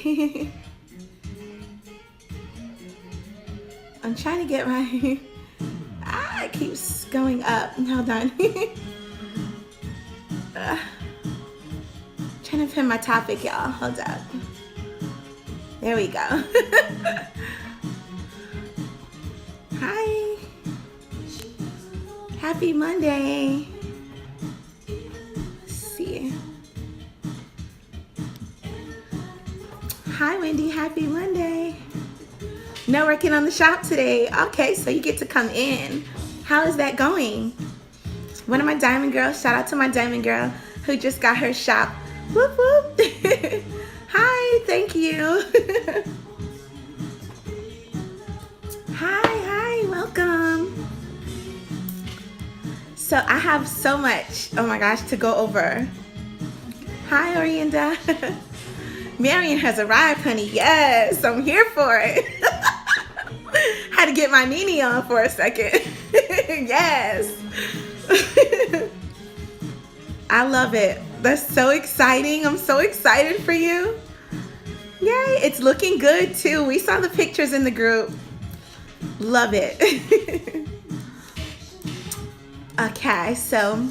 I'm trying to get my... it keeps going up. Hold on. Trying to pin my topic, y'all. Hold up. There we go. Hi. Happy Monday. Let's see. Hi, Wendy. Happy Monday. No working on the shop today. Okay, so you get to come in. How is that going? One of my diamond girls, shout out to my diamond girl who just got her shop. Whoop, whoop. Hi, thank you. Hi, welcome. So I have so much, oh my gosh, to go over. Hi, Orienda. Marion has arrived, honey. Yes, I'm here for it. Had to get my Nene on for a second. Yes. I love it. That's so exciting. I'm so excited for you. Yay, it's looking good too. We saw the pictures in the group. Love it. Okay, so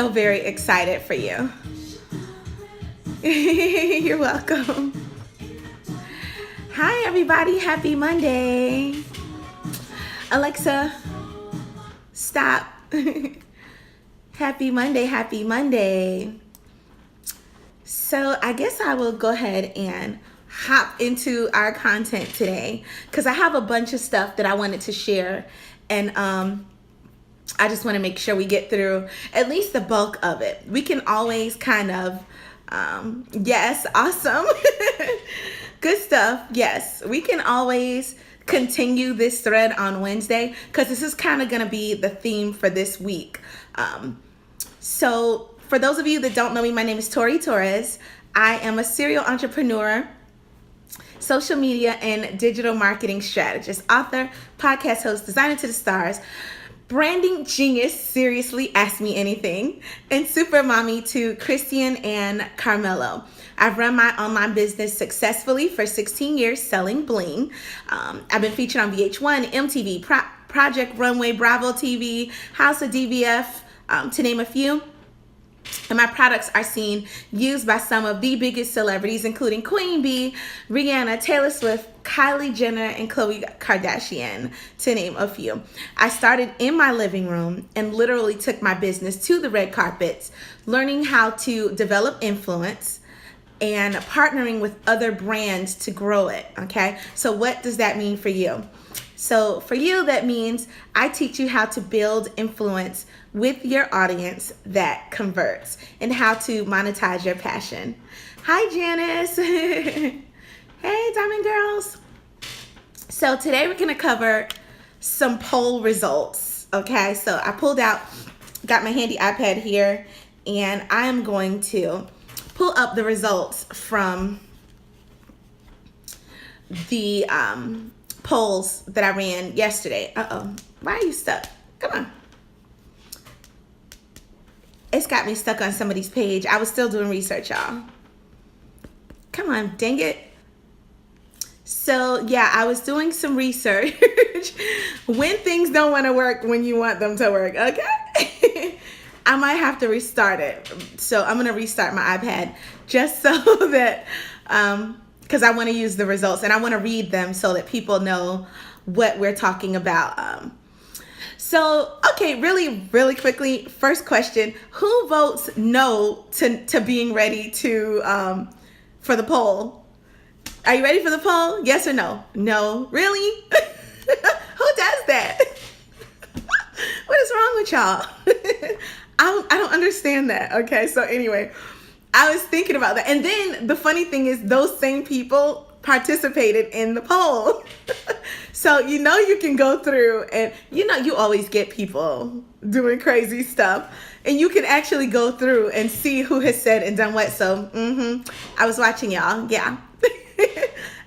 very excited for you. You're welcome. Hi, everybody. Happy Monday. Alexa, stop. Happy Monday. Happy Monday. So I guess I will go ahead and hop into our content today because I have a bunch of stuff that I wanted to share, and I just want to make sure we get through at least the bulk of it. We can always kind of yes, awesome. Good stuff. Yes, we can always continue this thread on Wednesday because this is kind of going to be the theme for this week. So for those of you that don't know me, my name is Tori Torres. I am a serial entrepreneur, social media and digital marketing strategist, author, podcast host, designer to the stars, branding genius, seriously, ask me anything, and super mommy to Christian and Carmelo. I've run my online business successfully for 16 years selling bling. I've been featured on VH1, MTV, Project Runway, Bravo TV, House of DVF, to name a few. And my products are seen used by some of the biggest celebrities, including Queen Bee, Rihanna, Taylor Swift, Kylie Jenner, and Khloe Kardashian, to name a few. I started in my living room and literally took my business to the red carpets, learning how to develop influence and partnering with other brands to grow it, okay? So what does that mean for you? So for you, that means I teach you how to build influence with your audience that converts and how to monetize your passion. Hi, Janice. Hey, Diamond Girls. So today we're going to cover some poll results, okay? So I got my handy iPad here, and I am going to pull up the results from the polls that I ran yesterday. Why are you stuck? Come on. It's got me stuck on somebody's page. I was still doing research, y'all. Come on, dang it. So yeah, I was doing some research. When things don't want to work when you want them to work, okay? I might have to restart it. So I'm going to restart my iPad just so that, because I want to use the results and I want to read them so that people know what we're talking about. So, okay, really quickly, first question, who votes no to being ready to, for the poll? Are you ready for the poll? Yes or no? No. Really? Who does that? What is wrong with y'all? I don't understand that. Okay, so anyway, I was thinking about that. And then the funny thing is those same people participated in the poll. So you can go through and you always get people doing crazy stuff. And you can actually go through and see who has said and done what. So I was watching y'all. Yeah.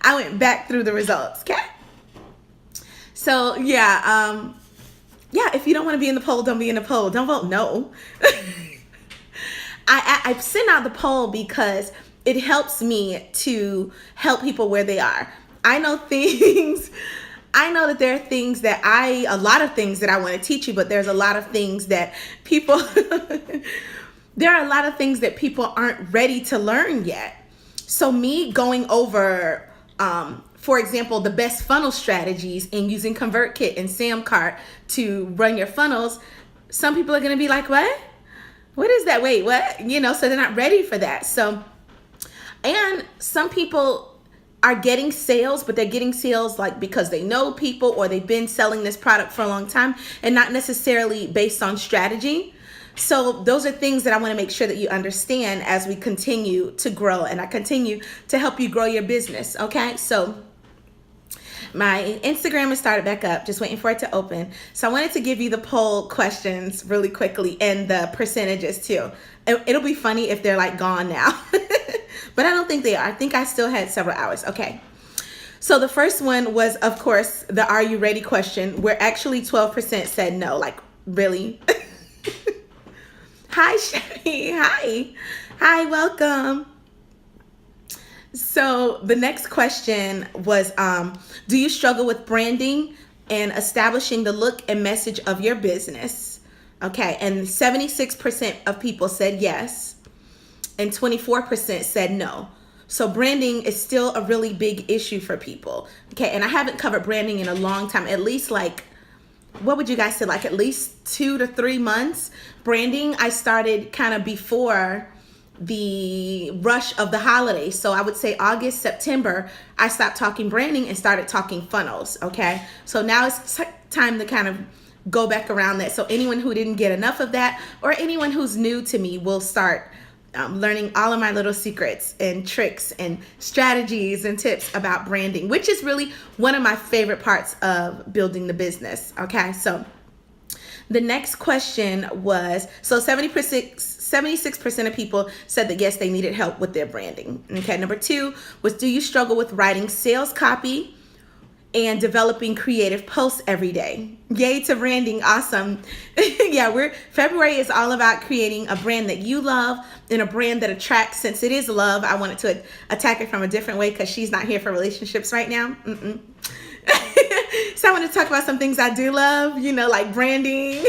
I went back through the results. Okay. So yeah, if you don't want to be in the poll, don't be in the poll. Don't vote no. I sent out the poll because it helps me to help people where they are. I know things. I know that there are things that a lot of things that I want to teach you, but there's a lot of things that people, there are a lot of things that people aren't ready to learn yet. So me going over, for example, the best funnel strategies and using ConvertKit and Samcart to run your funnels, some people are going to be like, what? What is that? Wait, what? So they're not ready for that. So, and some people are getting sales, but they're getting sales like because they know people or they've been selling this product for a long time and not necessarily based on strategy. So those are things that I want to make sure that you understand as we continue to grow and I continue to help you grow your business. Okay. So my Instagram has started back up, just waiting for it to open. So I wanted to give you the poll questions really quickly and the percentages too. It'll be funny if they're like gone now. But I don't think they are. I think I still had several hours. Okay. So the first one was, of course, the are you ready question, where actually 12% said no. Like, really? Hi, Sherry. Hi. Hi, welcome. So the next question was, do you struggle with branding and establishing the look and message of your business? Okay. And 76% of people said yes. And 24% said no. So branding is still a really big issue for people. Okay, and I haven't covered branding in a long time, at least like, what would you guys say, like at least 2 to 3 months. Branding, I started kind of before the rush of the holidays. So I would say August, September, I stopped talking branding and started talking funnels, okay? So now it's time to kind of go back around that. So anyone who didn't get enough of that or anyone who's new to me will start learning all of my little secrets and tricks and strategies and tips about branding, which is really one of my favorite parts of building the business. Okay, so the next question was, so 76% of people said that yes, they needed help with their branding. Okay, number 2 was, do you struggle with writing sales copy and developing creative posts every day? Yay to branding. Awesome. Yeah, February is all about creating a brand that you love and a brand that attracts. Since it is love, I wanted to attack it from a different way because she's not here for relationships right now. So I want to talk about some things I do love, like branding,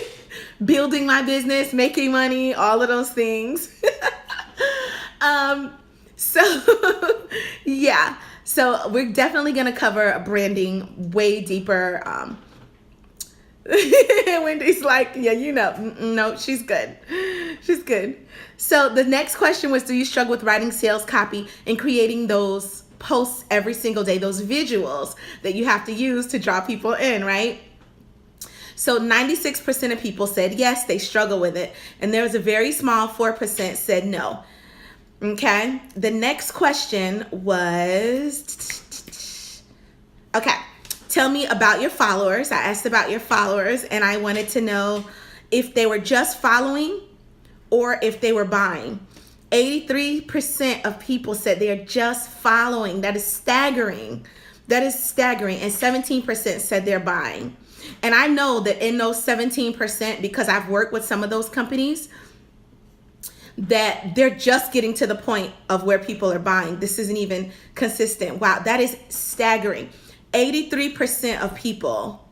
building my business, making money, all of those things. So yeah. So we're definitely going to cover branding way deeper. Wendy's like, yeah, no, she's good. She's good. So the next question was, do you struggle with writing sales copy and creating those posts every single day, those visuals that you have to use to draw people in, right? So 96% of people said yes, they struggle with it. And there was a very small 4% said no. Okay, the next question was, okay, tell me about your followers. I asked about your followers and I wanted to know if they were just following or if they were buying. 83% of people said they're just following. That is staggering. That is staggering. And 17% said they're buying. And I know that in those 17%, because I've worked with some of those companies, that they're just getting to the point of where people are buying. This isn't even consistent. Wow, that is staggering. 83% of people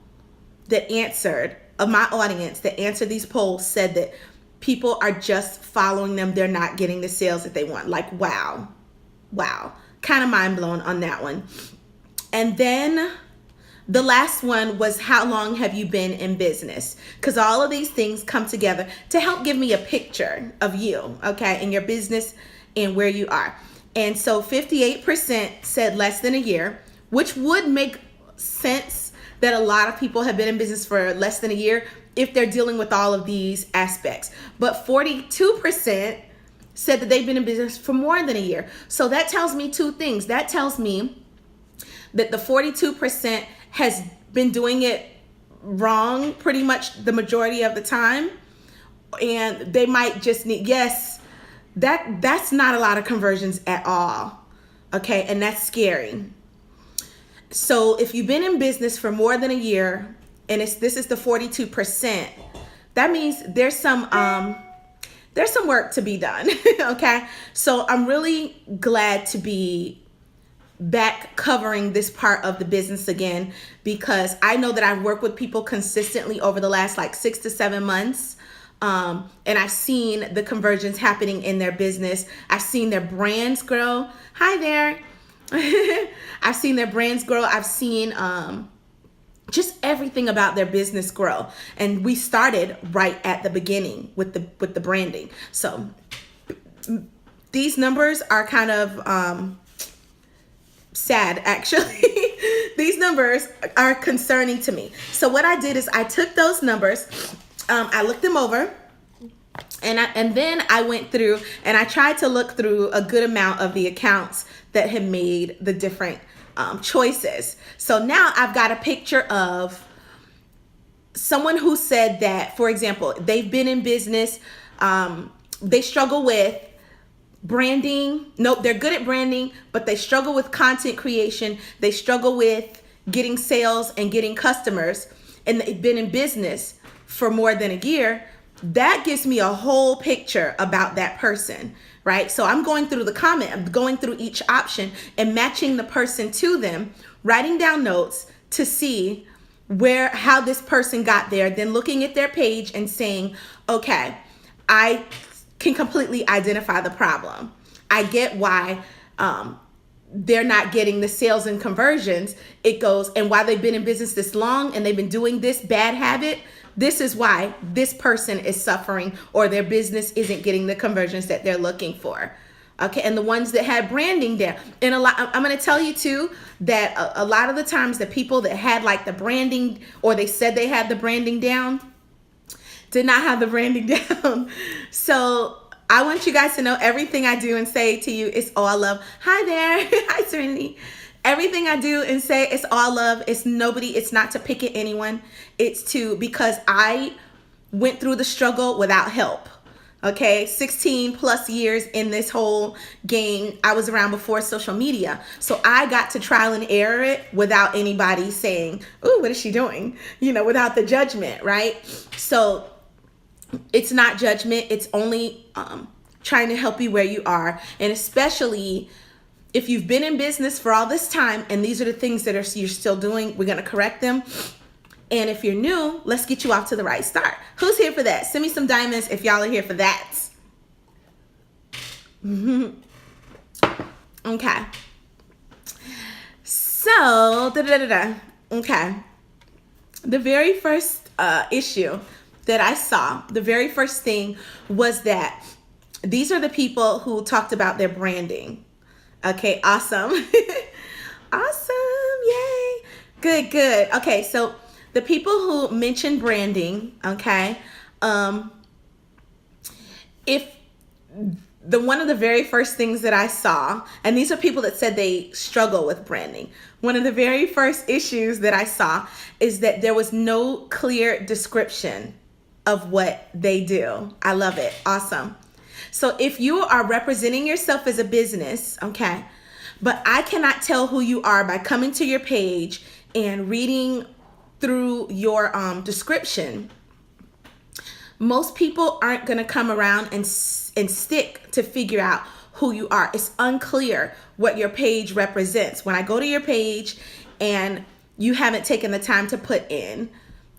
that answered, of my audience that answered these polls, said that people are just following them. They're not getting the sales that they want. Like, wow. Wow. Kind of mind blown on that one. And then the last one was, how long have you been in business? Because all of these things come together to help give me a picture of you, okay, in your business and where you are. And so 58% said less than a year, which would make sense that a lot of people have been in business for less than a year if they're dealing with all of these aspects. But 42% said that they've been in business for more than a year. So that tells me two things. That tells me that the 42% has been doing it wrong pretty much the majority of the time, and they might just need, yes, that's not a lot of conversions at all, okay, and that's scary. So if you've been in business for more than a year and this is the 42%, that means there's some there's some work to be done. Okay. So I'm really glad to be back covering this part of the business again, because I know that I've worked with people consistently over the last like 6 to 7 months. And I've seen the conversions happening in their business. I've seen their brands grow. Hi there. I've seen their brands grow. I've seen just everything about their business grow. And we started right at the beginning with the branding. So these numbers are kind of sad, actually. These numbers are concerning to me. So what I did is I took those numbers, I looked them over, and then I went through and I tried to look through a good amount of the accounts that had made the different choices. So now I've got a picture of someone who said that, for example, they've been in business, they struggle with branding. Nope, they're good at branding, but they struggle with content creation. They struggle with getting sales and getting customers, and they've been in business for more than a year. That gives me a whole picture about that person, right? So I'm going through the comment, I'm going through each option and matching the person to them, writing down notes to see how this person got there, then looking at their page and saying, okay, I can completely identify the problem. I get why they're not getting the sales and conversions. It goes, and why they've been in business this long and they've been doing this bad habit, this is why this person is suffering or their business isn't getting the conversions that they're looking for. Okay, and the ones that had branding there, and I'm going to tell you too that a lot of the times the people that had like the branding, or they said they had the branding down, did not have the branding down. So I want you guys to know everything I do and say to you is all love. Hi there. Hi, Serenity. Everything I do and say is all love. It's not to pick at anyone. It's because I went through the struggle without help. Okay, 16 plus years in this whole game. I was around before social media. So I got to trial and error it without anybody saying, ooh, what is she doing? Without the judgment, right? So it's not judgment. It's only trying to help you where you are. And especially if you've been in business for all this time and these are the things that you're still doing, we're going to correct them. And if you're new, let's get you off to the right start. Who's here for that? Send me some diamonds if y'all are here for that. Okay. So, okay. The very first issue that I saw, the very first thing was that these are the people who talked about their branding. Okay, awesome. Awesome, yay. Good. Okay, so the people who mentioned branding, okay, if one of the very first things that I saw, and these are people that said they struggle with branding. One of the very first issues that I saw is that there was no clear description of what they do. I love it. Awesome. So if you are representing yourself as a business, okay, but I cannot tell who you are by coming to your page and reading through your description, most people aren't going to come around and stick to figure out who you are. It's unclear what your page represents. When I go to your page and you haven't taken the time to put in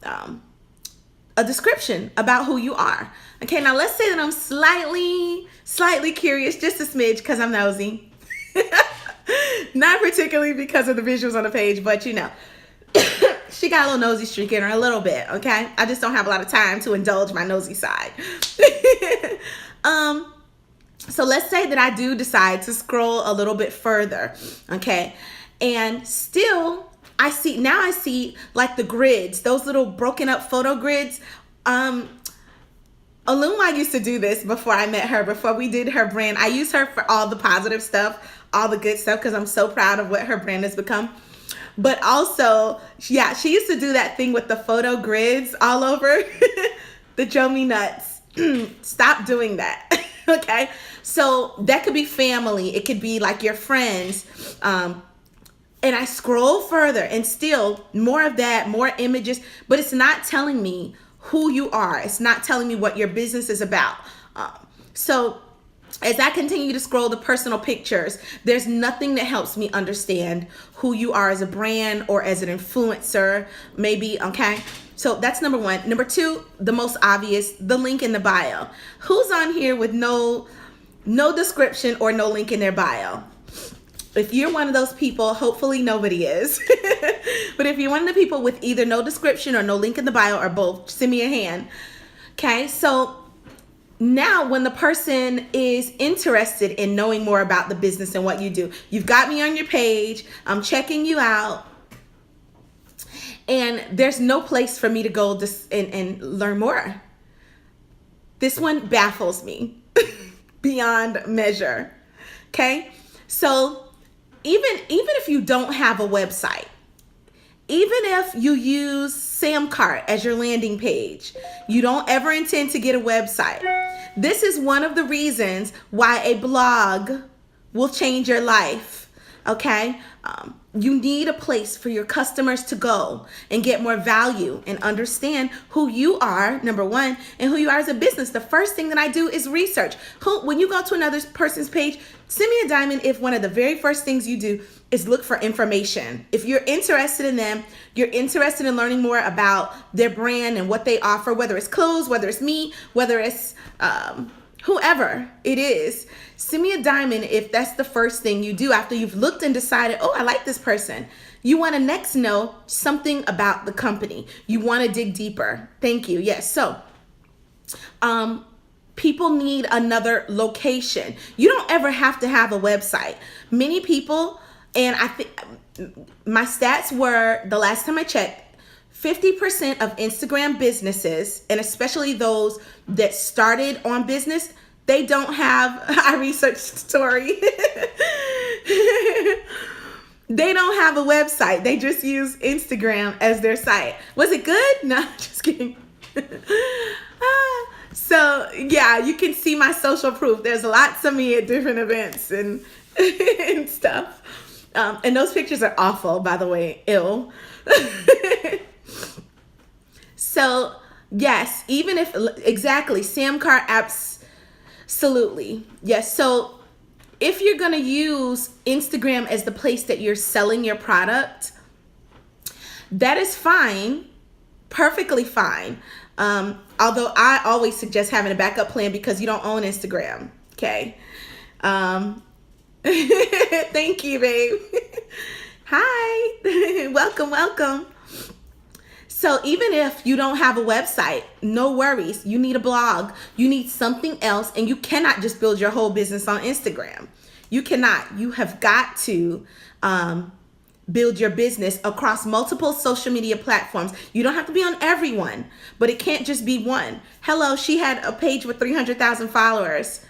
a description about who you are. Okay, now let's say that I'm slightly curious, just a smidge, because I'm nosy. Not particularly because of the visuals on the page, but she got a little nosy streak in her a little bit, okay? I just don't have a lot of time to indulge my nosy side. So let's say that I do decide to scroll a little bit further, okay? And still, I see like the grids, those little broken up photo grids. Aluma used to do this before I met her, before we did her brand. I use her for all the positive stuff, all the good stuff, because I'm so proud of what her brand has become. But also, yeah, she used to do that thing with the photo grids all over. The Joe Me Nuts. Stop doing that. Okay? So that could be family. It could be like your friends. And I scroll further and still more of that, more images, but it's not telling me who you are. It's not telling me what your business is about. So as I continue to scroll the personal pictures, there's nothing that helps me understand who you are as a brand or as an influencer, maybe, okay? So that's number one. Number two, the most obvious, the link in the bio. Who's on here with no description or no link in their bio? If you're one of those people, hopefully nobody is. But if you're one of the people with either no description or no link in the bio or both, send me a hand. Okay, so now when the person is interested in knowing more about the business and what you do, you've got me on your page, I'm checking you out, and there's no place for me to go and learn more. This one baffles me beyond measure. Okay, so even if you don't have a website, even if you use Samcart as your landing page, you don't ever intend to get a website. This is one of the reasons why a blog will change your life, okay? You need a place for your customers to go and get more value and understand who you are, number one, and who you are as a business. The first thing that I do is research. When you go to another person's page, send me a diamond if one of the very first things you do is look for information. If you're interested in them, you're interested in learning more about their brand and what they offer, whether it's clothes, whether it's me, whether it's whoever it is, send me a diamond if that's the first thing you do after you've looked and decided, oh, I like this person. You want to next know something about the company. You want to dig deeper. Thank you. Yes. So, people need another location. You don't ever have to have a website. Many people, and I think my stats were, the last time I checked, 50% of Instagram businesses, and especially those that started on business, they don't have, I researched Tori. They don't have a website. They just use Instagram as their site. Was it good? No, just kidding. So yeah, you can see my social proof. There's lots of me at different events and, and stuff. And those pictures are awful, by the way, ill. So yes, even if, exactly, Samcart, absolutely. Yes, so if you're gonna use Instagram as the place that you're selling your product, that is fine, perfectly fine. Although I always suggest having a backup plan because you don't own Instagram, okay? Thank you, babe. Hi, welcome. So even if you don't have a website, no worries. You need a blog. You need something else, and you cannot just build your whole business on Instagram. You cannot. You have got to build your business across multiple social media platforms. You don't have to be on every one, but it can't just be one. Hello, she had a page with 300,000 followers,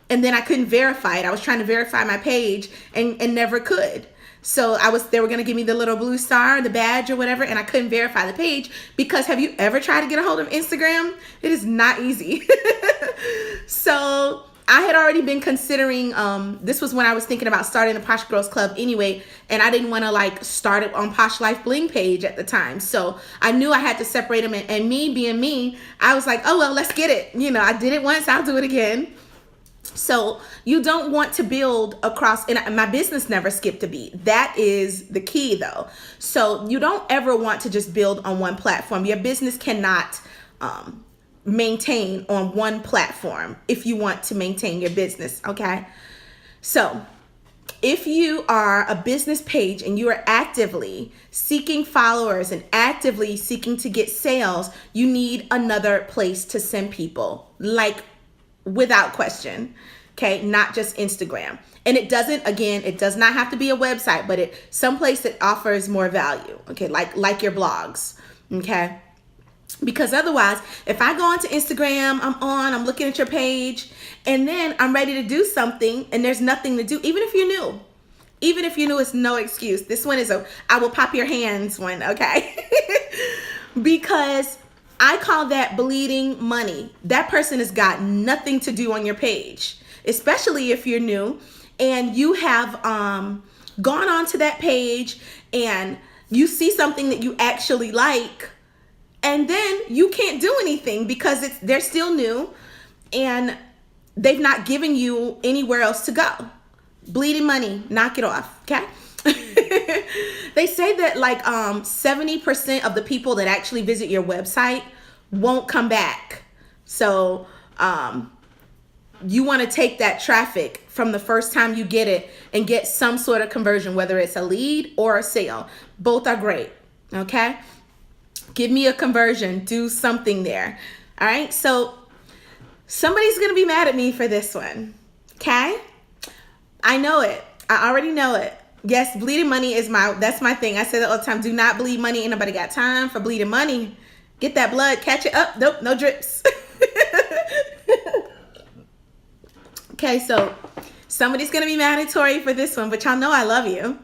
and then I couldn't verify it. I was trying to verify my page and never could. So they were going to give me the little blue star, the badge or whatever, and I couldn't verify the page because have you ever tried to get a hold of Instagram? It is not easy. So I had already been considering, this was when I was thinking about starting the Posh Girls Club anyway, and I didn't want to like start it on Posh Life Bling page at the time. So I knew I had to separate them, and me being me, I was like, oh, well, let's get it. You know, I did it once, I'll do it again. So you don't want to build across, and my business never skipped a beat. That is the key though. So you don't ever want to just build on one platform. Your business cannot maintain on one platform if you want to maintain your business, okay? So if you are a business page and you are actively seeking followers and actively seeking to get sales, you need another place to send people, like without question, okay? Not just Instagram. And it does not have to be a website, but someplace that offers more value, okay? Like your blogs, okay? Because otherwise, if I go onto Instagram, I'm looking at your page, and then I'm ready to do something and there's nothing to do, even if you're new, it's no excuse. This one is I will pop your hands one, okay? Because I call that bleeding money. That person has got nothing to do on your page, especially if you're new and you have gone onto that page and you see something that you actually like, and then you can't do anything because they're still new, and they've not given you anywhere else to go. Bleeding money, knock it off, okay? They say that like 70% of the people that actually visit your website won't come back. So you want to take that traffic from the first time you get it and get some sort of conversion, whether it's a lead or a sale. Both are great, okay? Give me a conversion, do something there. All right, so somebody's gonna be mad at me for this one, okay? I know it, I already know it. Yes, bleeding money is that's my thing. I say that all the time. Do not bleed money. Ain't nobody got time for bleeding money. Get that blood, catch it up. Nope, no drips. Okay, so somebody's gonna be mad at Tori for this one, but y'all know I love you.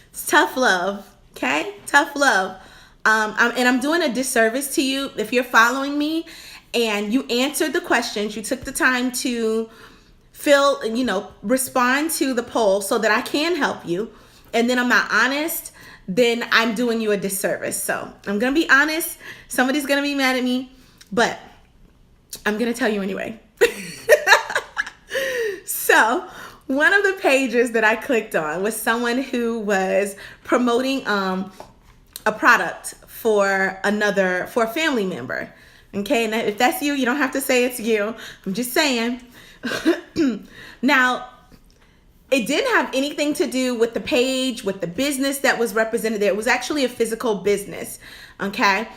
It's tough love, okay? Tough love. And I'm doing a disservice to you if you're following me and you answered the questions, you took the time to respond to the poll so that I can help you, and then I'm not honest, then I'm doing you a disservice. So I'm gonna be honest. Somebody's gonna be mad at me, but I'm gonna tell you anyway. So one of the pages that I clicked on was someone who was promoting a product for a family member. Okay, and if that's you, you don't have to say it's you. I'm just saying. Now, it didn't have anything to do with the page, with the business that was represented there. It was actually a physical business, okay?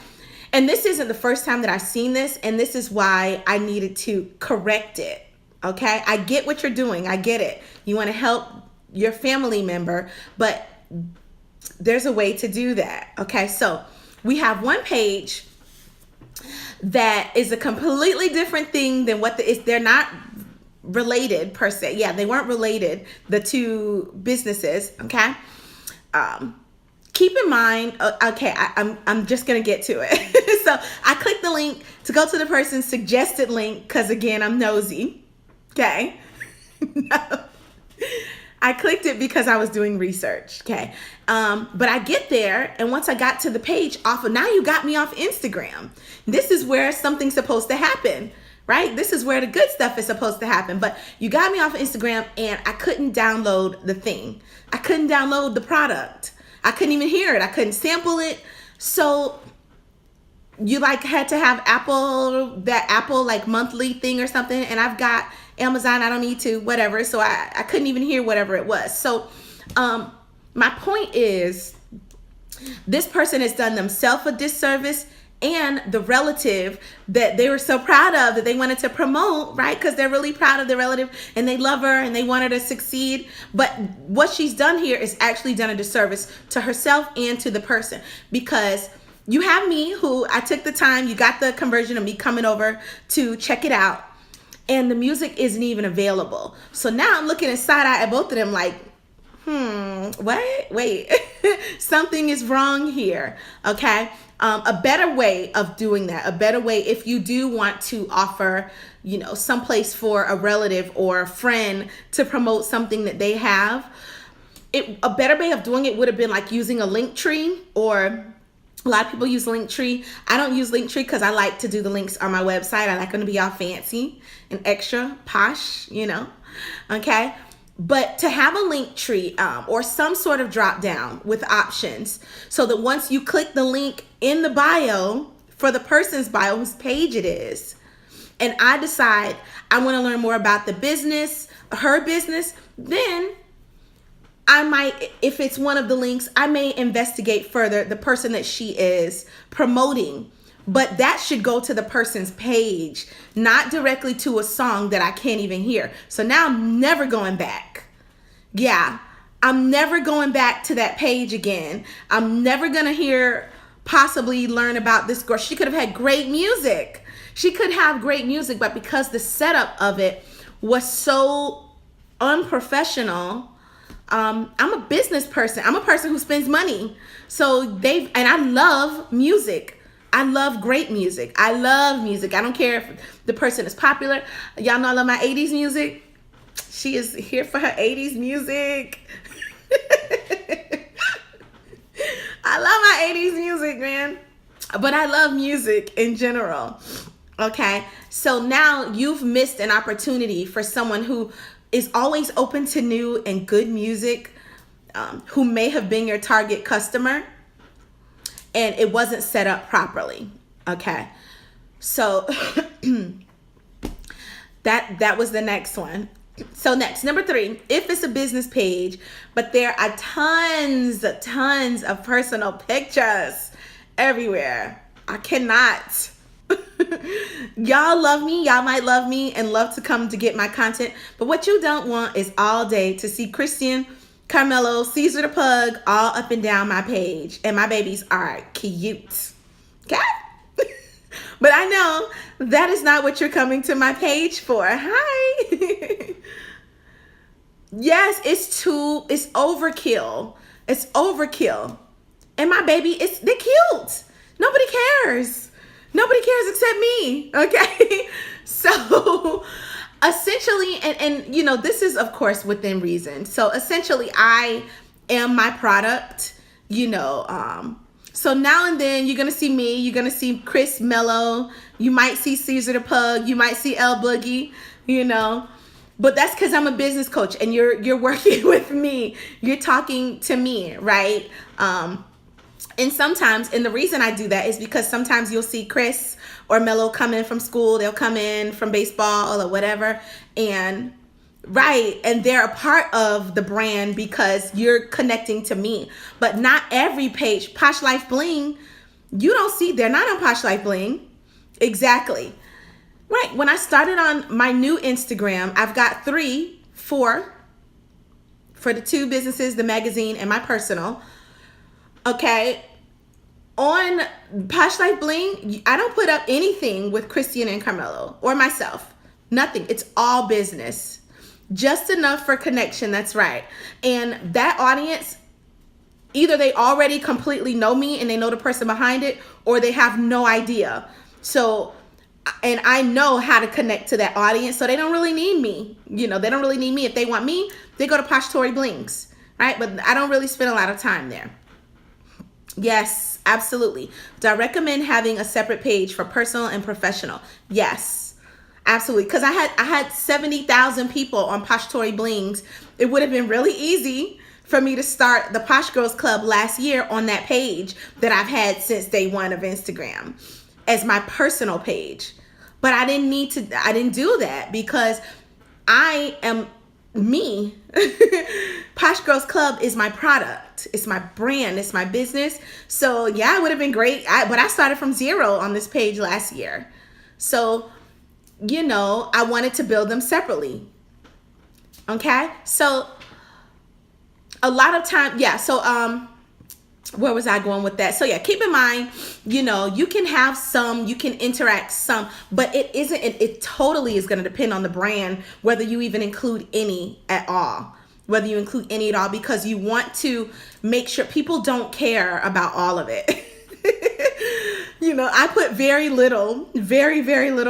And this isn't the first time that I've seen this, and this is why I needed to correct it, okay? I get what you're doing. I get it. You want to help your family member, but there's a way to do that, okay? So we have one page that is a completely different thing than what they're not related per se. Yeah, they weren't related, the two businesses, okay? Keep in mind, okay, I'm just gonna get to it. So I clicked the link to go to the person's suggested link because again, I'm nosy, okay? No. I clicked it because I was doing research, okay? But I get there, and once I got to the page now you got me off Instagram. This is where something's supposed to happen, right? This is where the good stuff is supposed to happen. But you got me off Instagram, and I couldn't download the thing. I couldn't download the product. I couldn't even hear it. I couldn't sample it. So you had to have that Apple monthly thing or something, and I've got Amazon. I don't need to, whatever. So I couldn't even hear whatever it was. So my point is, this person has done themselves a disservice and the relative that they were so proud of, that they wanted to promote, right? Because they're really proud of the relative and they love her and they want her to succeed. But what she's done here is actually done a disservice to herself and to the person, because you have me, who I took the time, you got the conversion of me coming over to check it out, and the music isn't even available. So now I'm looking at side eye at both of them like, what? Wait, something is wrong here, okay? A better way of doing that, a better way if you do want to offer, someplace for a relative or a friend to promote something that they have, a better way of doing it would have been like using a Linktree, or a lot of people use Linktree. I don't use Linktree because I like to do the links on my website. I like them to be all fancy and extra posh, okay? But to have a Linktree or some sort of drop down with options, so that once you click the link in the bio for the person's bio, whose page it is, and I decide I want to learn more about the business, her business, then I might, if it's one of the links, I may investigate further the person that she is promoting. But that should go to the person's page, not directly to a song that I can't even hear. So now I'm never going back. Yeah, I'm never going back to that page again. I'm never going to possibly learn about this girl. She could have had great music. She could have great music, but because the setup of it was so unprofessional, I'm a business person. I'm a person who spends money. And I love music. I love great music. I love music. I don't care if the person is popular. Y'all know I love my 80s music. She is here for her 80s music. I love my 80s music, man. But I love music in general. Okay? So now you've missed an opportunity for someone who is always open to new and good music, who may have been your target customer, and it wasn't set up properly. Okay. So that was the next one. So next, number 3, if it's a business page, but there are tons of personal pictures everywhere. I cannot. Y'all love me. Y'all might love me and love to come to get my content. But what you don't want is all day to see Christian, Carmelo, Caesar the Pug all up and down my page. And my babies are cute. Okay? But I know that is not what you're coming to my page for. Hi. Yes, it's overkill. It's overkill. And my baby, they're cute. Nobody cares. Nobody cares except me. Okay? So essentially, and you know, this is of course within reason. So essentially I am my product, you know. So now and then you're going to see me, you're going to see Chris Mello, you might see Caesar the Pug, you might see L Boogie, you know. But that's because I'm a business coach and you're working with me. You're talking to me, right? And sometimes, and the reason I do that is because sometimes you'll see Chris or Mello come in from school, they'll come in from baseball or whatever, and right, and they're a part of the brand because you're connecting to me. But not every page. Posh Life Bling, you don't see, they're not on Posh Life Bling. Exactly. Right, when I started on my new Instagram, I've got 4 for the 2 businesses, the magazine and my personal. Okay, on Posh Life Bling, I don't put up anything with Christian and Carmelo or myself. Nothing. It's all business. Just enough for connection, that's right. And that audience, either they already completely know me and they know the person behind it, or they have no idea. So, and I know how to connect to that audience, so they don't really need me. You know, they don't really need me. If they want me, they go to Posh Tori Blings, right? But I don't really spend a lot of time there. Yes, absolutely. Do I recommend having a separate page for personal and professional? Yes, absolutely. Because I had 70,000 people on Posh Tori Blings. It would have been really easy for me to start the Posh Girls Club last year on that page that I've had since day one of Instagram as my personal page. But I didn't do that because I am me. Posh Girls Club is my product. It's my brand. It's my business. So yeah, it would have been great. But I started from 0 on this page last year. So, you know, I wanted to build them separately. Okay. So a lot of time, yeah. So, where was I going with that? So yeah, keep in mind, you know, you can have some, you can interact some, but it totally is going to depend on the brand, whether you even include any at all, because you want to make sure people don't care about all of it. You know, I put very little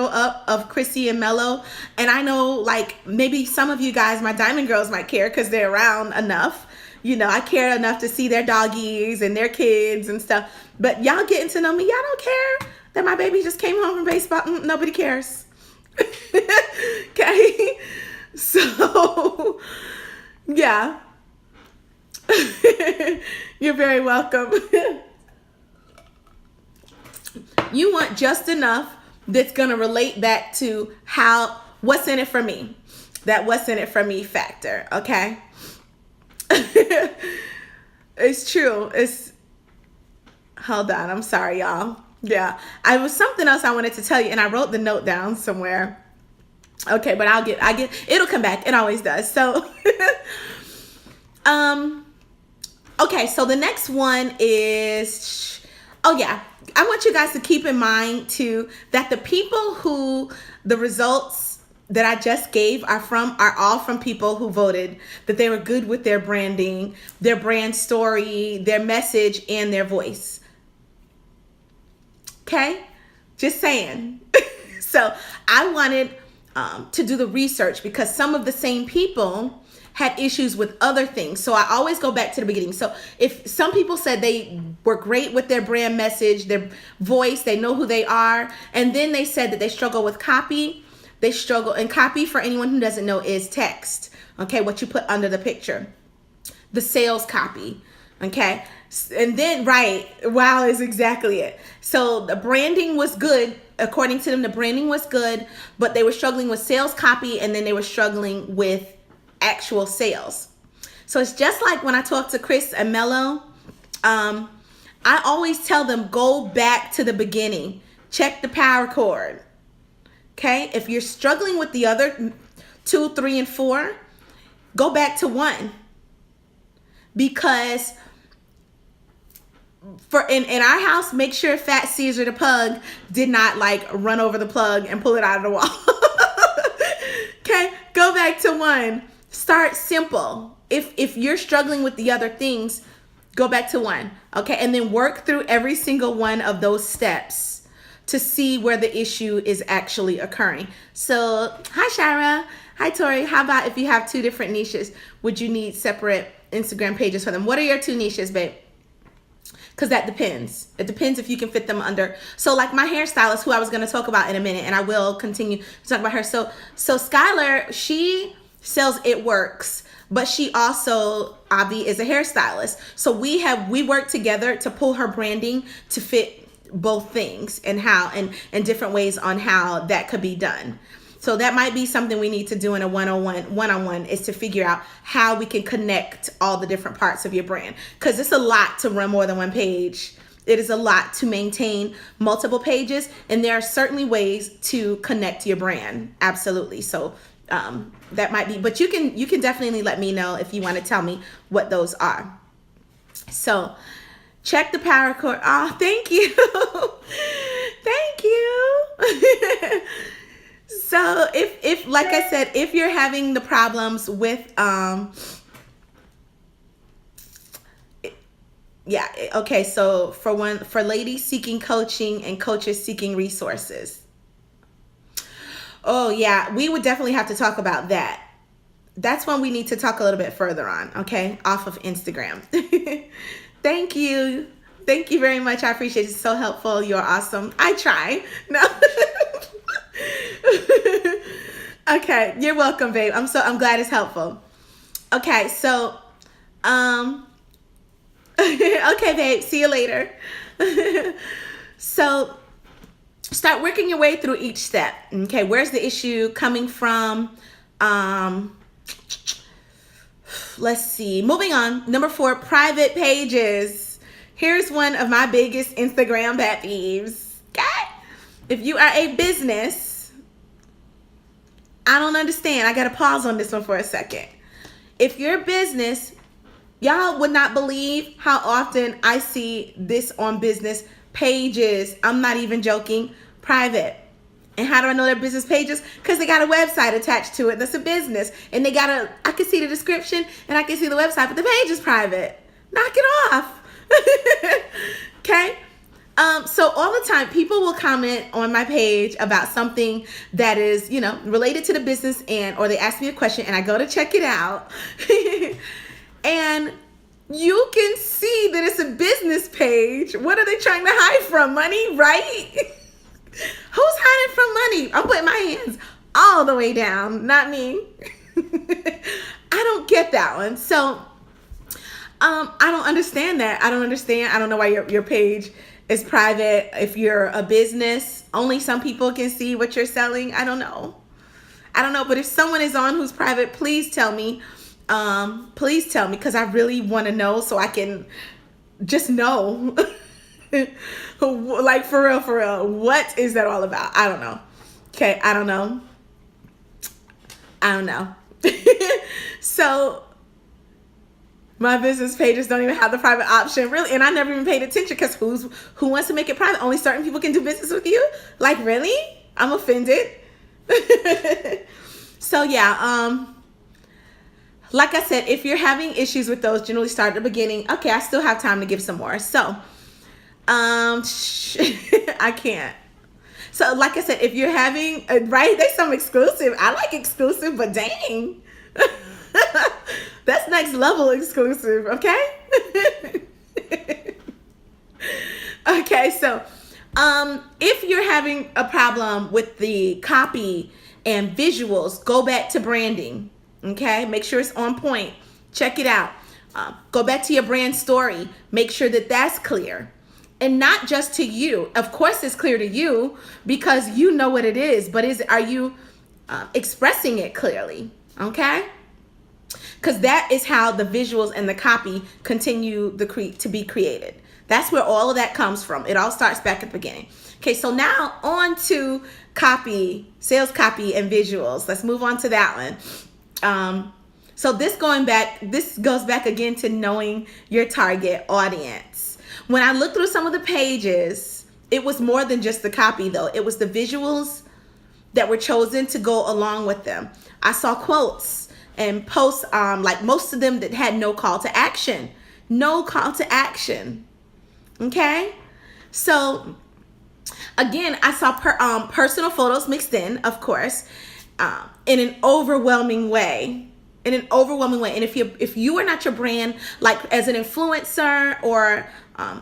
up of Chrissy and Mello. And I know like maybe some of you guys, my Diamond Girls might care because they're around enough. You know, I care enough to see their doggies and their kids and stuff. But y'all getting to know me, y'all don't care that my baby just came home from baseball. Nobody cares. Okay? So, yeah. You're very welcome. You want just enough that's going to relate back to what's in it for me. That what's in it for me factor, okay? It's true. Hold on. I'm sorry, y'all. Yeah. I was something else I wanted to tell you and I wrote the note down somewhere. Okay, but it'll come back. It always does. So, okay. So the next one is, oh yeah. I want you guys to keep in mind too, that the people who the results that I just gave are all from people who voted that they were good with their branding, their brand story, their message, and their voice. Okay? Just saying. So I wanted to do the research, because some of the same people had issues with other things. So I always go back to the beginning. So if some people said they were great with their brand message, their voice, they know who they are, and then they said that they struggle with copy. They struggle, and copy, for anyone who doesn't know, is text. Okay, what you put under the picture, the sales copy. Okay, and then wow is exactly it. So the branding was good. According to them, the branding was good, but they were struggling with sales copy, and then they were struggling with actual sales. So it's just like when I talk to Chris and Mello, I always tell them, go back to the beginning, check the power cord. Okay, if you're struggling with the other 2, 3, and 4, go back to 1, because in our house, make sure Fat Caesar the pug did not like run over the plug and pull it out of the wall. Okay, go back to 1. Start simple. If you're struggling with the other things, go back to 1. Okay, and then work through every single one of those steps to see where the issue is actually occurring. So, hi Shira, hi Tori. How about if you have 2 different niches, would you need separate Instagram pages for them? What are your 2 niches, babe? Because that depends. It depends if you can fit them under. So like my hairstylist, who I was going to talk about in a minute, and I will continue to talk about her. So Skylar, she sells It Works, but she also, Avi, is a hairstylist. So we work together to pull her branding to fit both things, and how, and different ways on how that could be done. So that might be something we need to do in a one-on-one, is to figure out how we can connect all the different parts of your brand. Because it's a lot to run more than 1 page. It is a lot to maintain multiple pages, and there are certainly ways to connect your brand. Absolutely. So that might be, but you can definitely let me know if you want to tell me what those are. So check the power cord. Oh, thank you. Thank you. So if like I said, if you're having the problems with yeah, okay, so for ladies seeking coaching and coaches seeking resources. Oh yeah, we would definitely have to talk about that. That's one we need to talk a little bit further on, okay? Off of Instagram. Thank you. Thank you very much. I appreciate it. It's so helpful. You're awesome. I try. No. Okay, you're welcome, babe. I'm glad it's helpful. Okay, so okay, babe, see you later. So start working your way through each step. Okay, where's the issue coming from? Let's see. Moving on. Number 4, private pages. Here's one of my biggest Instagram pet peeves. Okay? If you are a business, I don't understand. I got to pause on this one for a second. If you're a business, y'all would not believe how often I see this on business pages. I'm not even joking. Private. And how do I know they're business pages? Because they got a website attached to it that's a business. And I can see the description and I can see the website, but the page is private. Knock it off. Okay? So all the time, people will comment on my page about something that is, related to the business, or they ask me a question and I go to check it out. And you can see that it's a business page. What are they trying to hide from? Money, right? Who's hiding from money? I'm putting my hands all the way down. Not me. I don't get that one. So I don't understand that. I don't understand. I don't know why your page is private. If you're a business, only some people can see what you're selling. I don't know. But if someone is on who's private, please tell me. Please tell me, because I really want to know so I can just know. Like for real, what is that all about? I don't know. Okay, I don't know. So my business pages don't even have the private option, really, and I never even paid attention, because who wants to make it private? Only certain people can do business with you? Like, really? I'm offended. So yeah, like I said, if you're having issues with those, generally start at the beginning. Okay, I still have time to give some more. So I can't. So like I said, if you're having, right, there's some exclusive. I like exclusive, but dang. That's next level exclusive, okay? Okay, so if you're having a problem with the copy and visuals, go back to branding, okay? Make sure it's on point. Check it out. Go back to your brand story. Make sure that that's clear. And not just to you. Of course it's clear to you because you know what it is, but are you expressing it clearly, okay? Because that is how the visuals and the copy continue to be created. That's where all of that comes from. It all starts back at the beginning. Okay, so now on to copy, sales copy and visuals. Let's move on to that one. So this goes back again to knowing your target audience. When I looked through some of the pages, it was more than just the copy though. It was the visuals that were chosen to go along with them. I saw quotes and posts, like most of them that had no call to action. No call to action. Okay? So again, I saw personal photos mixed in, of course, in an overwhelming way. And if you are not your brand, like as an influencer or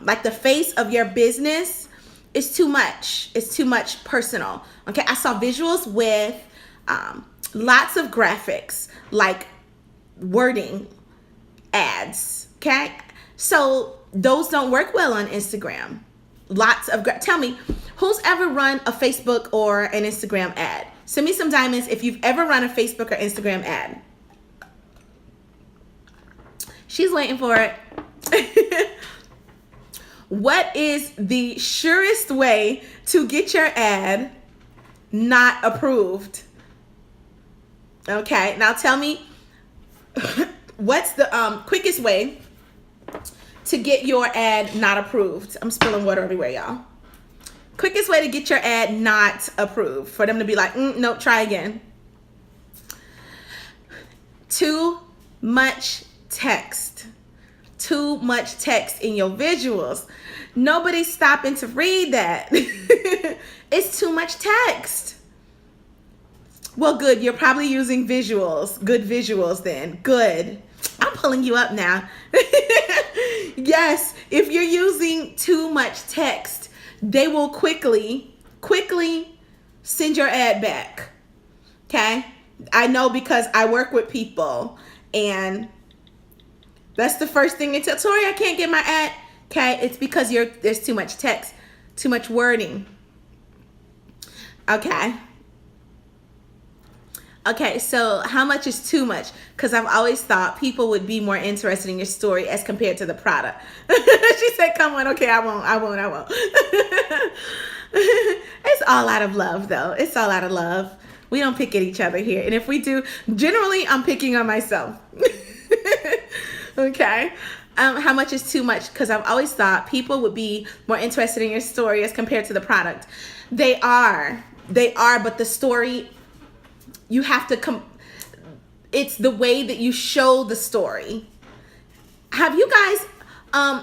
like the face of your business, it's too much. It's too much personal. Okay, I saw visuals with lots of graphics, like wording, ads. Okay, so those don't work well on Instagram. Tell me, who's ever run a Facebook or an Instagram ad? Send me some diamonds if you've ever run a Facebook or Instagram ad. She's waiting for it. What is the surest way to get your ad not approved? Okay, now tell me, what's the quickest way to get your ad not approved? I'm spilling water everywhere, y'all. Quickest way to get your ad not approved, for them to be like, nope, try again. Too much text. Too much text in your visuals. Nobody's stopping to read that. It's too much text. Well, good. You're probably using visuals. Good visuals then. Good. I'm pulling you up now. Yes, if you're using too much text, they will quickly send your ad back. Okay? I know because I work with people and that's the first thing they tell Tori, I can't get my ad. Okay, it's because there's too much text, too much wording. Okay. Okay, so how much is too much? Because I've always thought people would be more interested in your story as compared to the product. She said, come on, okay, I won't. It's all out of love, though. It's all out of love. We don't pick at each other here. And if we do, generally, I'm picking on myself. Okay. How much is too much? Because I've always thought people would be more interested in your story as compared to the product. They are, but the story, you have to it's the way that you show the story. Have you guys,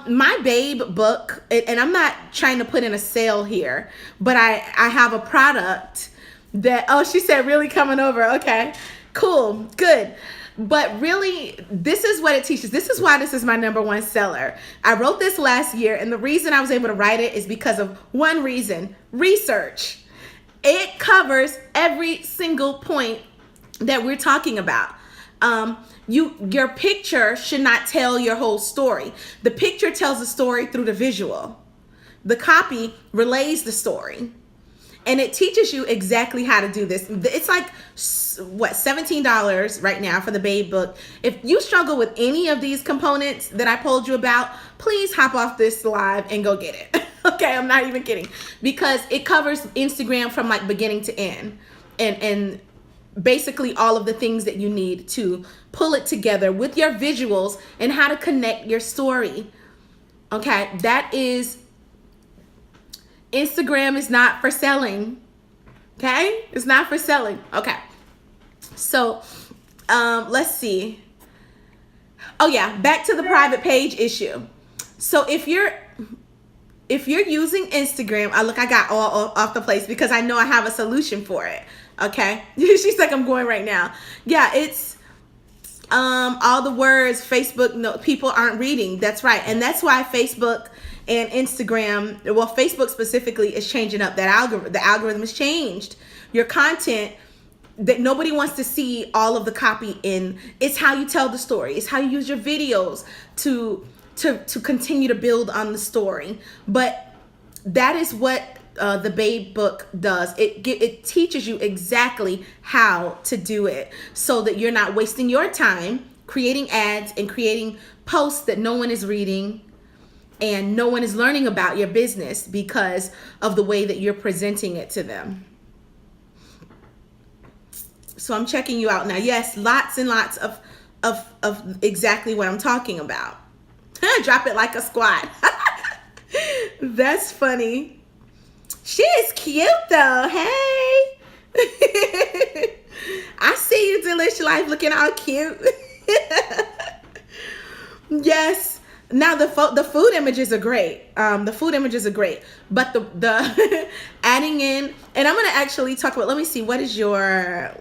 my Babe book, and I'm not trying to put in a sale here, but I have a product that, oh, she said really coming over. Okay, cool, good. But really, this is what it teaches. This is why this is my #1 seller. I wrote this last year, and the reason I was able to write it is because of one reason: research. It covers every single point that we're talking about. Your picture should not tell your whole story. The picture tells the story through the visual. The copy relays the story. And it teaches you exactly how to do this. It's like, what, $17 right now for the Babe book. If you struggle with any of these components that I told you about, please hop off this live and go get it. Okay, I'm not even kidding. Because it covers Instagram from like beginning to end. And basically all of the things that you need to pull it together with your visuals and how to connect your story. Okay, that is... Instagram is not for selling. Okay? It's not for selling. Okay. So, let's see. Oh yeah, back to the private page issue. So if you're if you're using Instagram, I got all off the place because I know I have a solution for it. Okay. She's like, I'm going right now. Yeah, it's all the words Facebook, no, people aren't reading. That's right. And that's why Facebook and Instagram, well, Facebook specifically, is changing up that algorithm. The algorithm has changed. Your content, that nobody wants to see all of the copy in. It's how you tell the story. It's how you use your videos to continue to build on the story. But that is what the Babe book does. It teaches you exactly how to do it so that you're not wasting your time creating ads and creating posts that no one is reading and no one is learning about your business because of the way that you're presenting it to them. So I'm checking you out now. Yes, lots and lots of exactly what I'm talking about. Drop it like a squat. That's funny. She is cute though. Hey. I see you, Delish Life, looking all cute. Yes. Now the food images are great. The food images are great, but the adding in, and I'm gonna actually talk about. Let me see. What is your?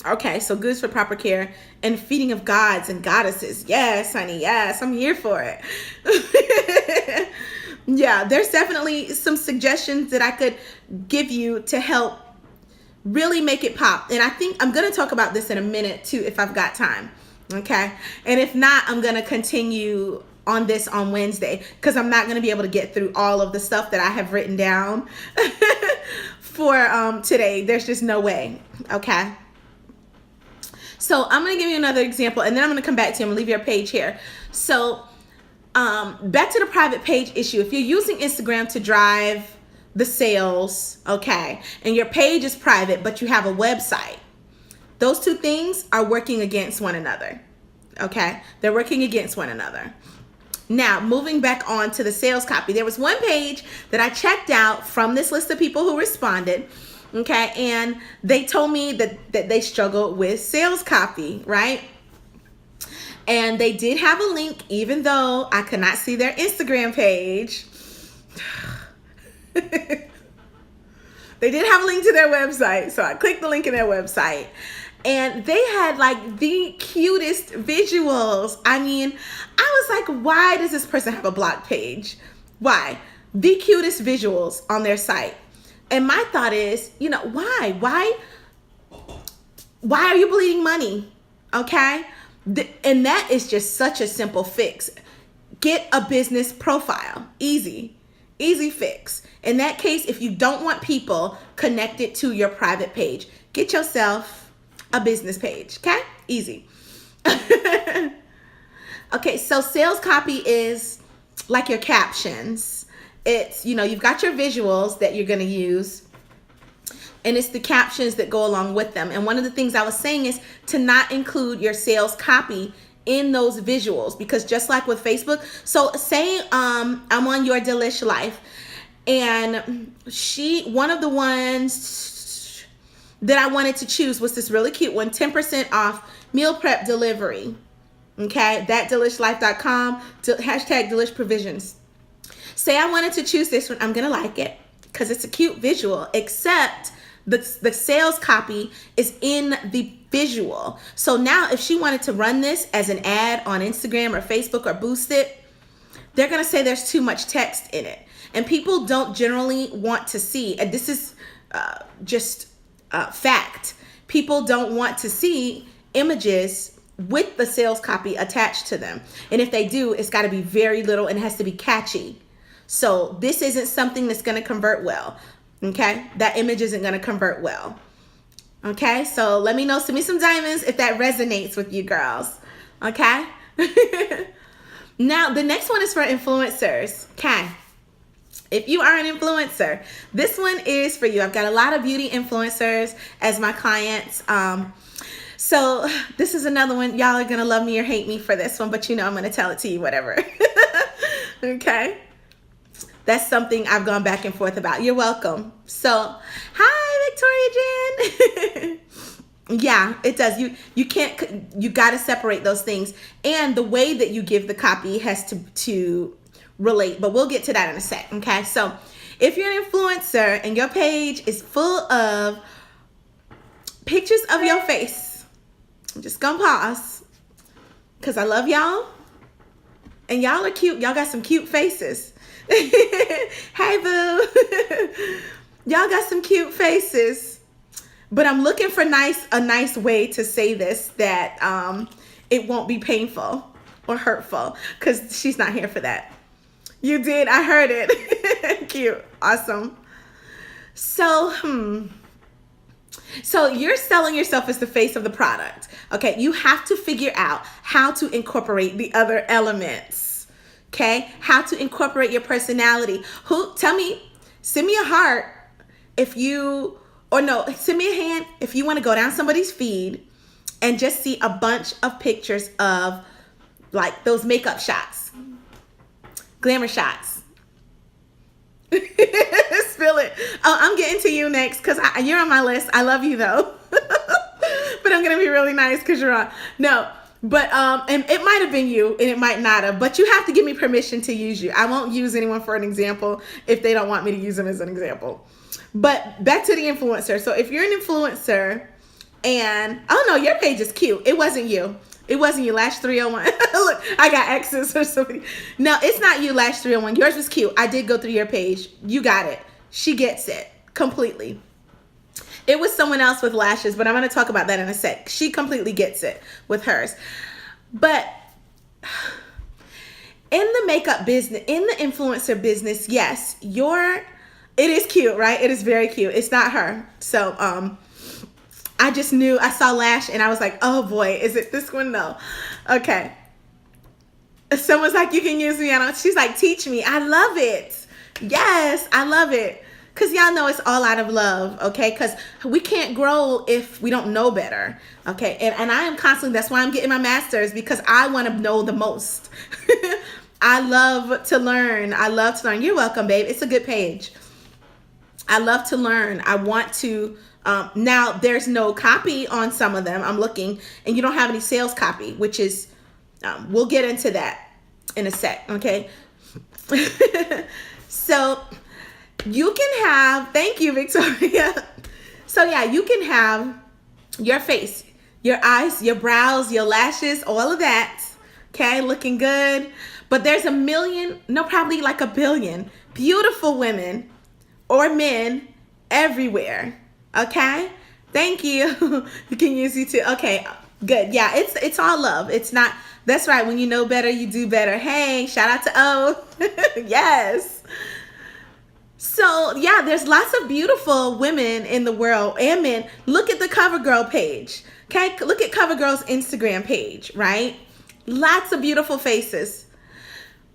Okay, so goods for proper care and feeding of gods and goddesses. Yes, honey. Yes, I'm here for it. Yeah, there's definitely some suggestions that I could give you to help really make it pop. And I think I'm going to talk about this in a minute too, if I've got time. Okay. And if not, I'm going to continue on this on Wednesday because I'm not going to be able to get through all of the stuff that I have written down for today. There's just no way. Okay. So I'm going to give you another example and then I'm going to come back to you. I'm going to leave your page here. So back to the private page issue. If you're using Instagram to drive the sales, okay, and your page is private, but you have a website, those two things are working against one another. Okay. They're working against one another. Now, moving back on to the sales copy, there was one page that I checked out from this list of people who responded. Okay, and they told me that they struggled with sales copy, right? And they did have a link, even though I could not see their Instagram page. They did have a link to their website, so I clicked the link in their website. And they had like the cutest visuals. I mean, I was like, why does this person have a block page? Why? The cutest visuals on their site. And my thought is, you know, why? Why are you bleeding money? Okay? And that is just such a simple fix. Get a business profile. Easy fix. In that case, if you don't want people connected to your private page, get yourself a business page. Okay? Easy. Okay, so sales copy is like your captions. It's, you know, you've got your visuals that you're going to use, and it's the captions that go along with them. And one of the things I was saying is to not include your sales copy in those visuals, because just like with Facebook, so say I'm on Your Delish Life, and one of the ones that I wanted to choose was this really cute one, 10% off meal prep delivery. Okay, thatdelishlife.com, hashtag Delish Provisions. Say I wanted to choose this one, I'm gonna like it because it's a cute visual, except the sales copy is in the visual. So now if she wanted to run this as an ad on Instagram or Facebook or boost it, they're gonna say there's too much text in it. And people don't generally want to see, and this is just fact, people don't want to see images with the sales copy attached to them. And if they do, it's gotta be very little and it has to be catchy. So this isn't something that's going to convert well. Okay. That image isn't going to convert well. Okay. So let me know. Send me some diamonds if that resonates with you girls. Okay. Now the next one is for influencers. Okay. If you are an influencer, this one is for you. I've got a lot of beauty influencers as my clients. So this is another one. Y'all are going to love me or hate me for this one, but you know, I'm going to tell it to you, whatever. Okay. That's something I've gone back and forth about. You're welcome. So, hi, Victoria Jen. Yeah, it does. You can't, you got to separate those things, and the way that you give the copy has to relate. But we'll get to that in a sec. Okay, so if you're an influencer and your page is full of pictures of your face, I'm just gonna pause because I love y'all and y'all are cute. Y'all got some cute faces. Hey boo, y'all got some cute faces. But I'm looking for a nice way to say this that it won't be painful or hurtful, because she's not here for that. You did, I heard it. Cute, awesome. So, so you're selling yourself as the face of the product. Okay, you have to figure out how to incorporate the other elements. Okay, how to incorporate your personality. Tell me, send me a heart if you, or no, send me a hand if you want to go down somebody's feed and just see a bunch of pictures of like those makeup shots, glamour shots. Spill it. Oh, I'm getting to you next because you're on my list. I love you though. But I'm going to be really nice because you're on. No, but and it might have been you and it might not have, but you have to give me permission to use you. I won't use anyone for an example if they don't want me to use them as an example. But back to the influencer. So if you're an influencer and, oh no, your page is cute. It wasn't you. It wasn't you, Lash 301. Look, I got X's or something. No, it's not you, Lash 301. Yours was cute. I did go through your page. You got it. She gets it completely. It was someone else with lashes, but I'm going to talk about that in a sec. She completely gets it with hers. But in the makeup business, in the influencer business, yes, it is cute, right? It is very cute. It's not her. So, I just knew, I saw Lash and I was like, oh boy, is it this one? No. Okay. Someone's like, you can use me. She's like, teach me. I love it. Yes, I love it. Because y'all know it's all out of love, okay? Because we can't grow if we don't know better, okay? And I am constantly, that's why I'm getting my master's, because I want to know the most. I love to learn. I love to learn. You're welcome, babe. It's a good page. I love to learn. I want to, now there's no copy on some of them. I'm looking, and you don't have any sales copy, which is, we'll get into that in a sec, okay? So you can have, thank you, Victoria. So yeah, you can have your face, your eyes, your brows, your lashes, all of that, okay, looking good. But there's a million, no, probably like a billion beautiful women or men everywhere, okay? Thank you. You can use you too. Okay, good. Yeah, it's all love. It's not, that's right. When you know better, you do better. Hey, shout out to O. Yes. So yeah, there's lots of beautiful women in the world and men. Look at the CoverGirl page. Okay, look at CoverGirl's Instagram page, right? Lots of beautiful faces.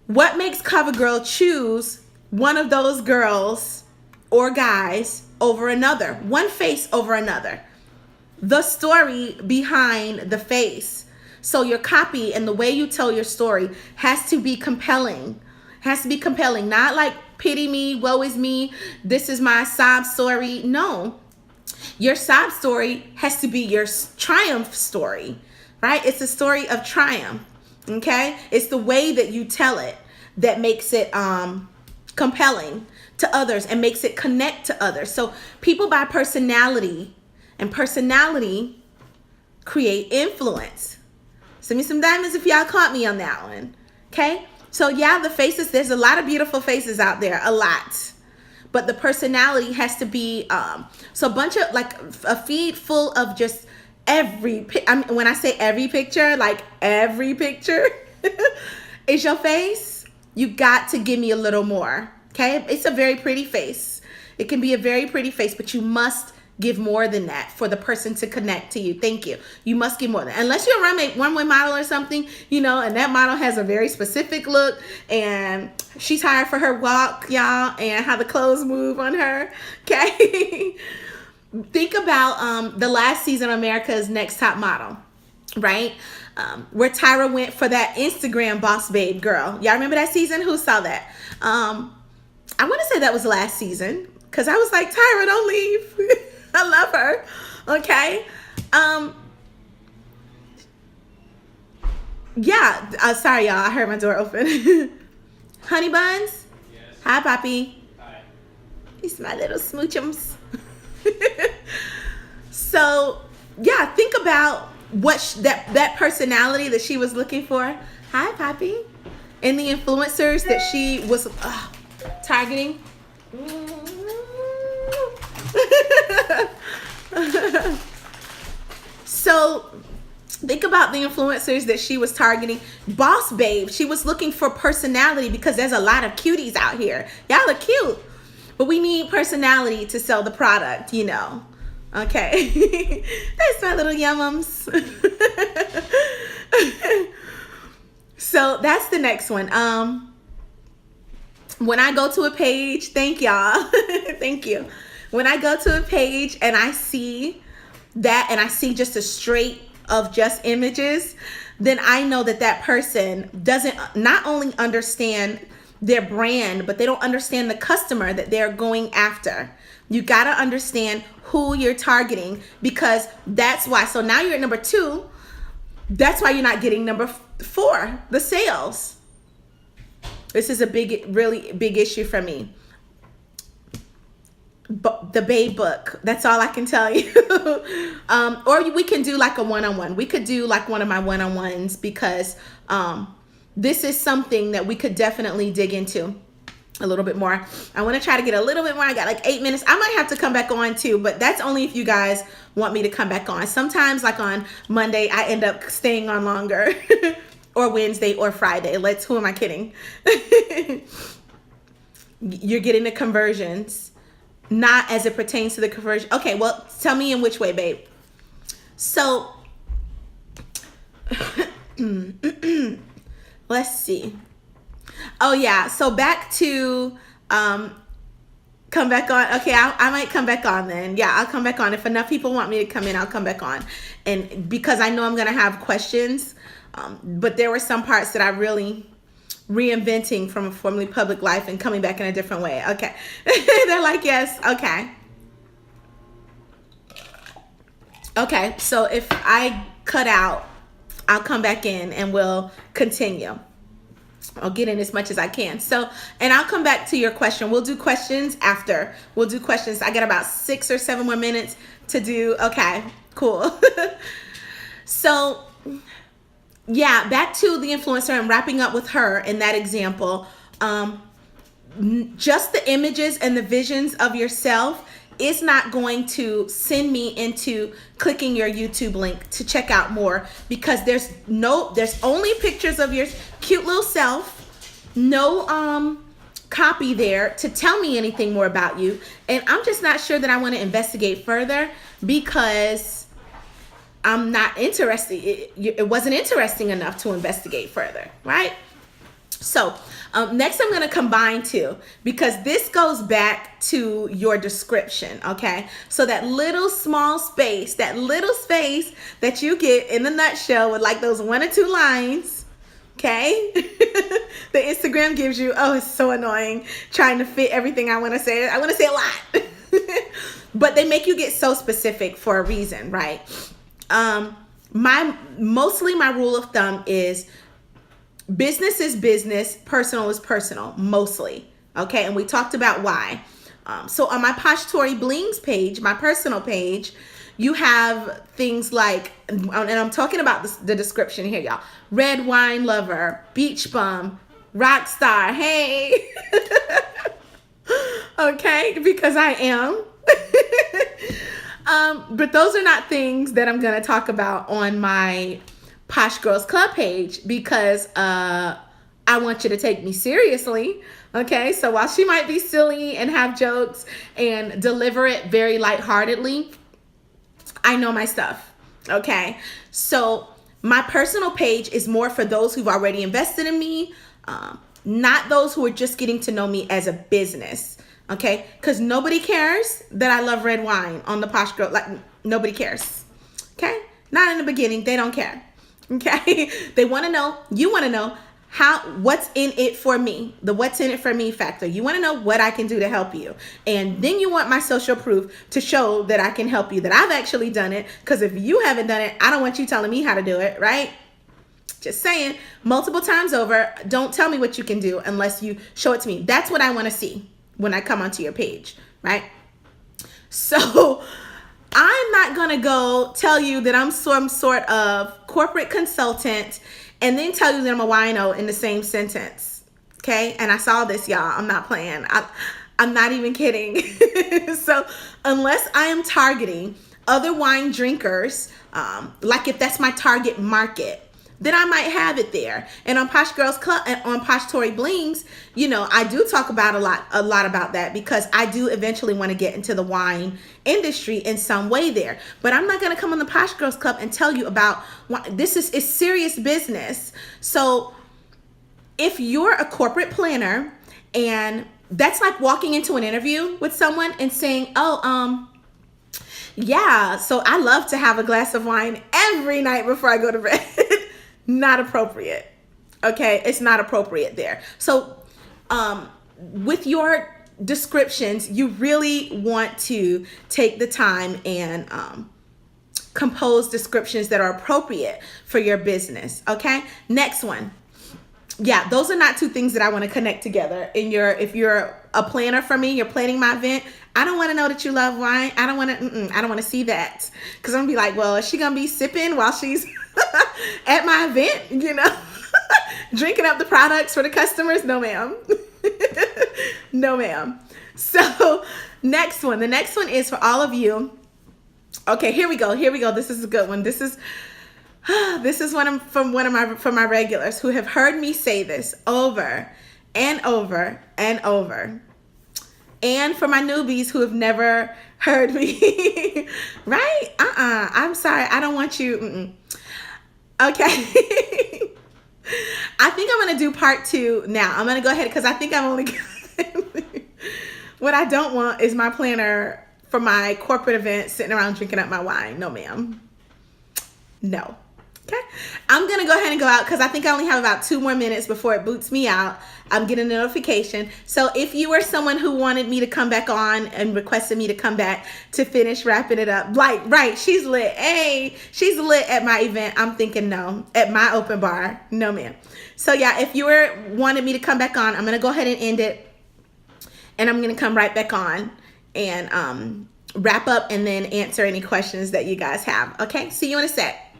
What makes CoverGirl choose one of those girls or guys over another? One face over another. The story behind the face. So your copy and the way you tell your story has to be compelling. Has to be compelling, not like pity me, woe is me, this is my sob story. No, your sob story has to be your triumph story, right? It's a story of triumph, okay? It's the way that you tell it that makes it compelling to others and makes it connect to others. So people buy personality, and personality create influence. Send me some diamonds if y'all caught me on that one, okay? So yeah, the faces, there's a lot of beautiful faces out there, a lot. But the personality has to be, so a bunch of, like a feed full of just when I say every picture, like every picture is your face. You got to give me a little more, okay? It's a very pretty face. It can be a very pretty face, but you must give more than that for the person to connect to you. Thank you. You must give more than that. Unless you're a runway model or something, you know, and that model has a very specific look and she's hired for her walk, y'all, and how the clothes move on her. Okay. Think about the last season of America's Next Top Model, right? Where Tyra went for that Instagram boss babe girl. Y'all remember that season? Who saw that? I want to say that was last season because I was like, Tyra, don't leave. I love her. Okay. Um, yeah. Sorry, y'all. I heard my door open. Honey Buns. Yes. Hi, Poppy. Hi. He's my little smoochums. So, yeah, think about what that personality that she was looking for. Hi, Poppy. And the influencers that she was targeting. So, think about the influencers that she was targeting. Boss Babe, she was looking for personality because there's a lot of cuties out here. Y'all are cute, but we need personality to sell the product, you know. Okay. That's my little yummums. So that's the next one. When I go to a page, thank y'all. Thank you. When I go to a page and I see that and I see just a straight of just images, then I know that that person doesn't not only understand their brand, but they don't understand the customer that they're going after. You got to understand who you're targeting, because that's why. So now you're at number 2. That's why you're not getting number 4, the sales. This is a really big issue for me. The Babe book. That's all I can tell you. Or we can do like a one-on-one. We could do like one of my one-on-ones, because this is something that we could definitely dig into a little bit more. I want to try to get a little bit more. I got like 8 minutes. I might have to come back on too, but that's only if you guys want me to come back on. Sometimes like on Monday, I end up staying on longer or Wednesday or Friday. Who am I kidding? You're getting the conversions, not as it pertains to the conversion. Okay, well, tell me in which way, babe. So, let's see. Oh yeah, so back to come back on. Okay, I might come back on then. Yeah, I'll come back on. If enough people want me to come in, I'll come back on. And because I know I'm gonna have questions, but there were some parts that I really reinventing from a formerly public life and coming back in a different way. Okay. They're like, yes, okay. Okay, so if I cut out, I'll come back in and we'll continue. I'll get in as much as I can. So, and I'll come back to your question. We'll do questions after. We'll do questions. I got about 6 or 7 more minutes to do. Okay, cool. So, yeah, back to the influencer and wrapping up with her in that example. Just the images and the visions of yourself is not going to send me into clicking your YouTube link to check out more, because there's only pictures of your cute little self, no copy there to tell me anything more about you. And I'm just not sure that I want to investigate further, because I'm not interested. It wasn't interesting enough to investigate further, right? So next I'm going to combine 2, because this goes back to your description, okay? So that little small space, that you get in the nutshell with like those 1 or 2 lines, okay? The Instagram gives you, oh, it's so annoying trying to fit everything I want to say. I want to say a lot. But they make you get so specific for a reason, right? Mostly my rule of thumb is business is business, personal is personal, mostly. Okay, and we talked about why. So on my Posh Tori Blings page, my personal page, you have things like, and I'm talking about the description here, y'all. Red wine lover, beach bum, rock star, hey. Okay, because I am. But those are not things that I'm going to talk about on my Posh Girls Club page, because I want you to take me seriously. Okay, so while she might be silly and have jokes and deliver it very lightheartedly, I know my stuff. Okay, so my personal page is more for those who've already invested in me, not those who are just getting to know me as a business. Okay, because nobody cares that I love red wine on the Posh Girl. Like, nobody cares. Okay, not in the beginning. They don't care. Okay, they want to know. You want to know what's in it for me, the what's in it for me factor. You want to know what I can do to help you. And then you want my social proof to show that I can help you, that I've actually done it. Because if you haven't done it, I don't want you telling me how to do it, right? Just saying, multiple times over, don't tell me what you can do unless you show it to me. That's what I want to see when I come onto your page, right? So I'm not going to go tell you that I'm some sort of corporate consultant and then tell you that I'm a wino in the same sentence. Okay? And I saw this, y'all. I'm not playing. I'm not even kidding. So unless I am targeting other wine drinkers, like if that's my target market, then I might have it there. And on Posh Girls Club and on Posh Tori Blings, you know, I do talk about a lot about that, because I do eventually want to get into the wine industry in some way there. But I'm not going to come on the Posh Girls Club and tell you about this is serious business. So if you're a corporate planner, and that's like walking into an interview with someone and saying, oh, yeah, so I love to have a glass of wine every night before I go to bed. Not appropriate. Okay, it's not appropriate there. So with your descriptions, you really want to take the time and compose descriptions that are appropriate for your business. Okay, next one. Yeah, those are not two things that I want to connect together. If you're a planner for me, you're planning my event, I don't want to know that you love wine. I don't want to see that, because I'm gonna be like, well, is she gonna be sipping while she's at my event, you know, drinking up the products for the customers? No, ma'am. No, ma'am. So next one. The next one is for all of you. Okay, here we go. This is a good one. This is from my regulars who have heard me say this over and over and over. And for my newbies who have never heard me, right? I'm sorry. I don't want you. Okay. I think I'm going to do part 2 now. I'm going to go ahead because I think I'm only what I don't want is my planner for my corporate event sitting around drinking up my wine. No, ma'am. No. Okay. I'm going to go ahead and go out because I think I only have about 2 more minutes before it boots me out. I'm getting a notification. So if you were someone who wanted me to come back on and requested me to come back to finish wrapping it up, like, right, she's lit. Hey, she's lit at my event. I'm thinking no. At my open bar, no, ma'am. So yeah, if you wanted me to come back on, I'm going to go ahead and end it. And I'm going to come right back on and wrap up and then answer any questions that you guys have. Okay, see you in a sec.